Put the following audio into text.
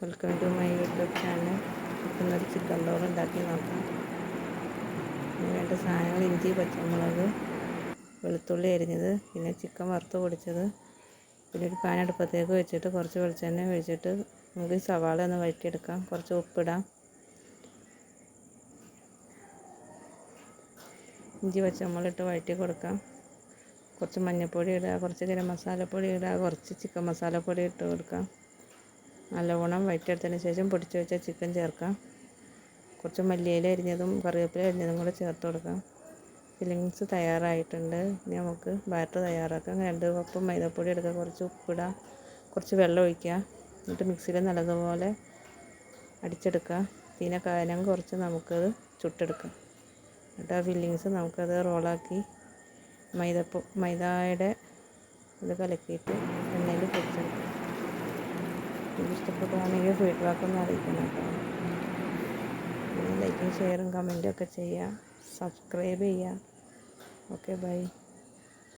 Welcome to my YouTube channel. ഇന്നൊരു chicken roll ഉണ്ടാക്കി നോക്കാം. ഇതിന് വേണ്ട സാധനങ്ങൾ: ഇഞ്ചി, പച്ചമുളക്, വെളുത്തുള്ളി അരിഞ്ഞത്, പിന്നെ ചിക്കൻ വറുത്ത് പൊടിച്ചത്. പിന്നെ ഒരു പാൻ അടുപ്പത്തേക്ക് വെച്ചിട്ട് കുറച്ച് വെളിച്ചെണ്ണ ഒഴിച്ചിട്ട് നമുക്ക് സവാള ഒന്ന് വഴറ്റിയെടുക്കാം. കുറച്ച് ഉപ്പിടാം. ഇഞ്ചി പച്ചമുളക് ഇട്ട് വഴറ്റി കൊടുക്കാം. കുറച്ച് മഞ്ഞൾപ്പൊടി ഇടുക, കുറച്ച് ഗരം മസാലപ്പൊടി ഇടുക, കുറച്ച് ചിക്കൻ മസാലപ്പൊടി ഇട്ട് കൊടുക്കാം. നല്ലവണ്ണം വഴറ്റിയെടുത്തതിന് ശേഷം പൊടിച്ച് വെച്ച ചിക്കൻ ചേർക്കാം. കുറച്ച് മല്ലിയില അരിഞ്ഞതും കറിവേപ്പില അരിഞ്ഞതും കൂടെ ചേർത്ത് കൊടുക്കാം. ഫില്ലിങ്സ് തയ്യാറായിട്ടുണ്ട്. ഇനി നമുക്ക് ബാറ്റർ തയ്യാറാക്കാം. 2 കപ്പ് മൈദപ്പൊടി എടുക്കുക, കുറച്ച് ഉപ്പിടുക, കുറച്ച് വെള്ളം ഒഴിക്കുക. എന്നിട്ട് മിക്സിയിൽ നല്ലതുപോലെ അടിച്ചെടുക്കുക. പിന്നെ കനം കുറച്ച് നമുക്കത് ചുട്ടെടുക്കാം. എന്നിട്ട് ആ ഫില്ലിങ്സ് നമുക്കത് റോളാക്കി മൈദയുടെ ഇത് കലക്കിയിട്ട് എണ്ണയിൽ പൊരിച്ചെടുക്കാം. ഇഷ്ടപ്പെടുകയാണെങ്കിൽ ഫീഡ്ബാക്ക് ഒന്ന് അറിയിക്കണം കേട്ടോ. ലൈക്കും ഷെയറും കമൻറ്റും ഒക്കെ ചെയ്യുക. സബ്സ്ക്രൈബ് ചെയ്യുക. Okay, by.